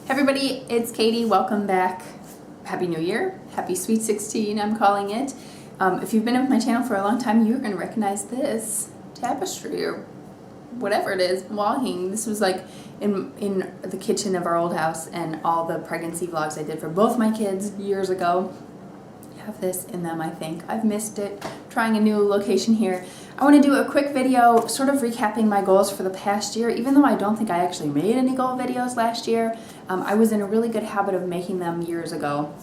Hey everybody, it's Katie. Welcome back. Happy New Year. Happy Sweet 16, I'm calling it. If you've been with my channel for a long time, you're going to recognize this tapestry or whatever it is, wall hanging. This was like in the kitchen of our old house, and all the pregnancy vlogs I did for both my kids years ago have this in them, I think. I've missed it. Trying a new location here. I want to do a quick video sort of recapping my goals for the past year, even though I don't think I actually made any goal videos last year. I was in a really good habit of making them years ago,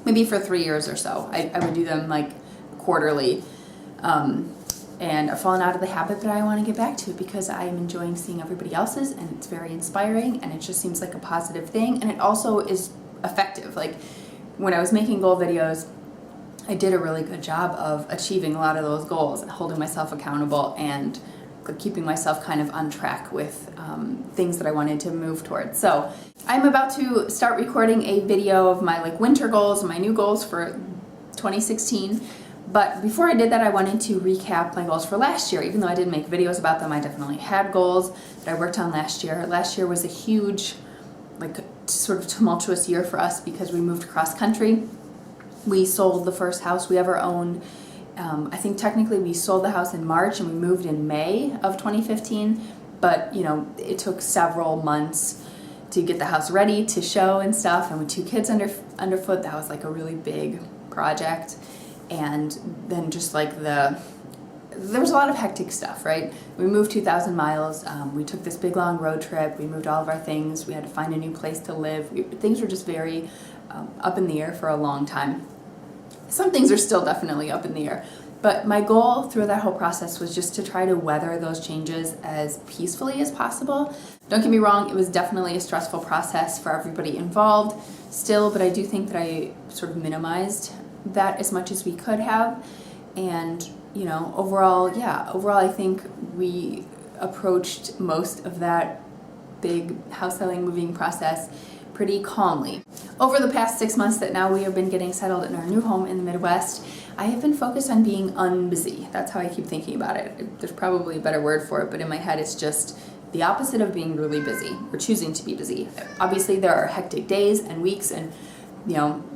maybe for 3 years or so. I would do them like quarterly, and I've fallen out of the habit, but I want to get back to it because I am enjoying seeing everybody else's, and it's very inspiring, and it just seems like a positive thing, and it also is effective. Like when I was making goal videos, I did a really good job of achieving a lot of those goals, holding myself accountable and keeping myself kind of on track with things that I wanted to move towards. So I'm about to start recording a video of my winter goals, my new goals for 2016. But before I did that, I wanted to recap my goals for last year. Even though I didn't make videos about them, I definitely had goals that I worked on last year. Last year was a huge, sort of tumultuous year for us because we moved cross country. We sold the first house we ever owned. I think technically we sold the house in March and we moved in May of 2015, but it took several months to get the house ready to show and stuff, and with 2 kids underfoot, that was like a really big project. And then just there was a lot of hectic stuff, right? We moved 2,000 miles, we took this big long road trip, we moved all of our things, we had to find a new place to live. Things were just very up in the air for a long time. Some things are still definitely up in the air, but my goal through that whole process was just to try to weather those changes as peacefully as possible. Don't get me wrong, it was definitely a stressful process for everybody involved still, but I do think that I sort of minimized that as much as we could have. And overall I think we approached most of that big house selling, moving process pretty calmly. Over the past 6 months that now we have been getting settled in our new home in the Midwest, I have been focused on being unbusy. That's how I keep thinking about it. There's probably a better word for it, but in my head it's just the opposite of being really busy, or choosing to be busy. Obviously there are hectic days and weeks, and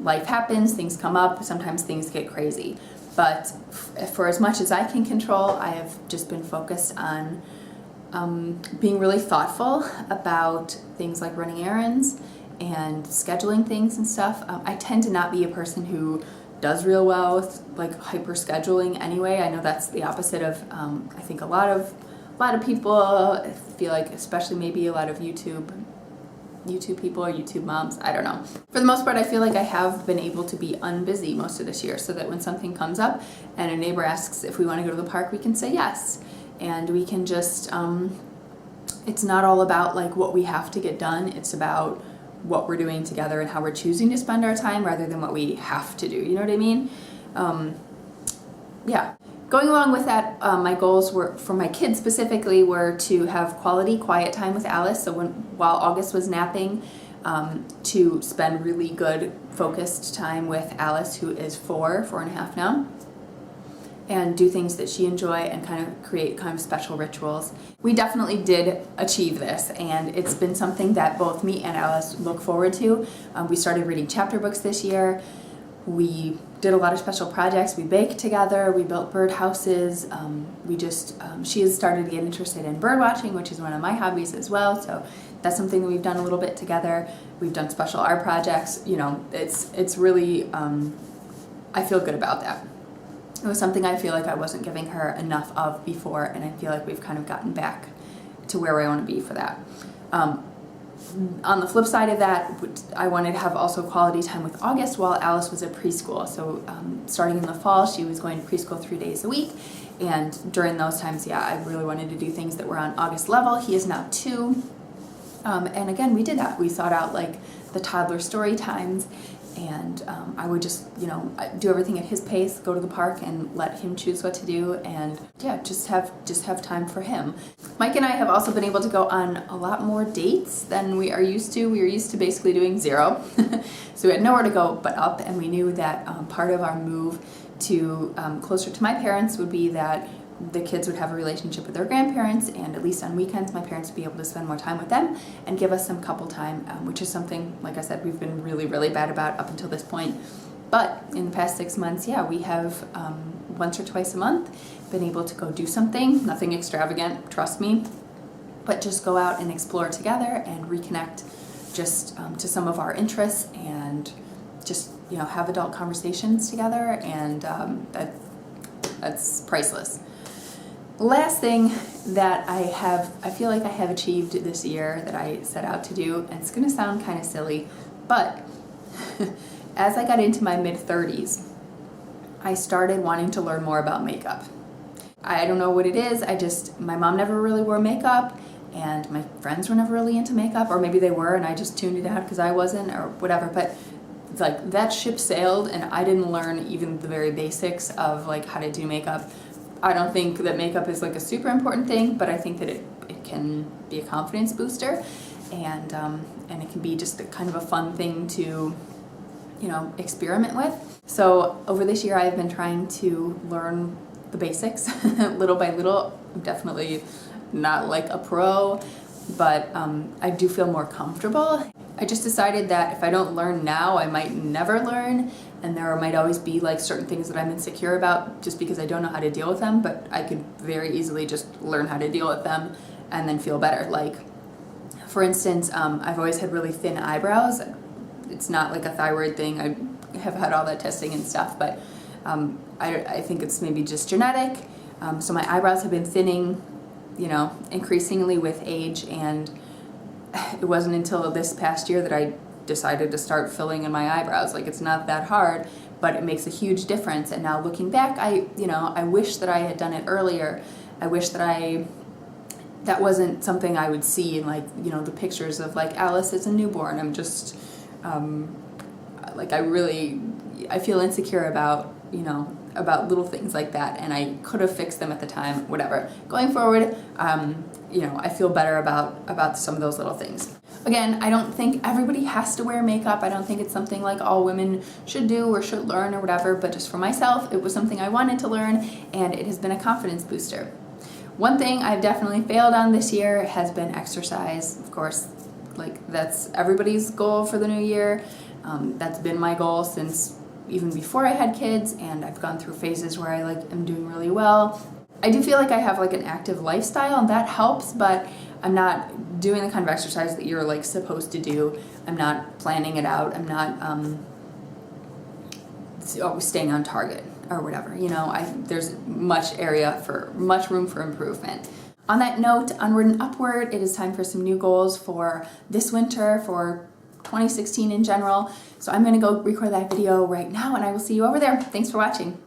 life happens, things come up, sometimes things get crazy. But for as much as I can control, I have just been focused on being really thoughtful about things like running errands and scheduling things and stuff. I tend to not be a person who does real well with hyper scheduling anyway. I know that's the opposite of I think a lot of people. I feel like, especially maybe a lot of YouTube people or YouTube moms, I don't know. For the most part, I feel like I have been able to be unbusy most of this year, so that when something comes up and a neighbor asks if we want to go to the park, we can say yes, and we can just it's not all about what we have to get done. It's about what we're doing together and how we're choosing to spend our time rather than what we have to do. You know what I mean? Yeah. Going along with that, my goals were, for my kids specifically, were to have quality, quiet time with Alice. So while August was napping, to spend really good, focused time with Alice, who is 4.5 now, and do things that she enjoys and kind of create kind of special rituals. We definitely did achieve this, and it's been something that both me and Alice look forward to. We started reading chapter books this year. We did a lot of special projects. We baked together, we built bird houses. She has started to get interested in bird watching, which is one of my hobbies as well, so that's something that we've done a little bit together. We've done special art projects. It's really, I feel good about that. It was something I feel like I wasn't giving her enough of before, and I feel like we've kind of gotten back to where I want to be for that. On the flip side of that, I wanted to have also quality time with August while Alice was at preschool. So starting in the fall, she was going to preschool 3 days a week, and during those times, I really wanted to do things that were on August level. He is now 2, and again, we did that. We sought out the toddler story times, and I would just do everything at his pace, go to the park and let him choose what to do, and just have time for him. Mike and I have also been able to go on a lot more dates than we are used to. We are used to basically doing 0. So we had nowhere to go but up, and we knew that part of our move to closer to my parents would be that the kids would have a relationship with their grandparents, and at least on weekends my parents would be able to spend more time with them and give us some couple time, which is something, like I said, we've been really, really bad about up until this point. But in the past 6 months, yeah, we have once or twice a month been able to go do something, nothing extravagant, trust me, but just go out and explore together and reconnect just to some of our interests, and just, you know, have adult conversations together, and that's priceless. Last thing that I feel like I have achieved this year that I set out to do, and it's gonna sound kind of silly, but as I got into my mid-30s, I started wanting to learn more about makeup. I don't know what it is, my mom never really wore makeup, and my friends were never really into makeup, or maybe they were and I just tuned it out because I wasn't, or whatever, but it's like that ship sailed and I didn't learn even the very basics of like how to do makeup. I don't think that makeup is like a super important thing, but I think that it can be a confidence booster, and it can be just kind of a fun thing to, you know, experiment with. So over this year I've been trying to learn the basics little by little. I'm definitely not like a pro, but I do feel more comfortable. I just decided that if I don't learn now, I might never learn, and there might always be like certain things that I'm insecure about just because I don't know how to deal with them, but I could very easily just learn how to deal with them and then feel better. Like, for instance, I've always had really thin eyebrows. It's not like a thyroid thing. I have had all that testing and stuff, but I think it's maybe just genetic. So my eyebrows have been thinning, you know, increasingly with age, and it wasn't until this past year that I decided to start filling in my eyebrows. Like, it's not that hard, but it makes a huge difference. And now looking back, I wish that I had done it earlier. I wish that that wasn't something I would see in, like, you know, the pictures of like Alice as a newborn. I'm just like, I feel insecure about, you know, about little things like that, and I could have fixed them at the time, whatever. Going forward, you know, I feel better about some of those little things. Again, I don't think everybody has to wear makeup. I don't think it's something like all women should do or should learn or whatever, but just for myself, it was something I wanted to learn, and it has been a confidence booster. One thing I've definitely failed on this year has been exercise. Of course, like, that's everybody's goal for the new year. That's been my goal since even before I had kids, and I've gone through phases where I like am doing really well. I do feel like I have like an active lifestyle, and that helps, but I'm not doing the kind of exercise that you're like supposed to do. I'm not planning it out. I'm not always staying on target or whatever. You know, there's much room for improvement. On that note, onward and upward, it is time for some new goals for this winter, for 2016 in general. So I'm gonna go record that video right now, and I will see you over there. Thanks for watching.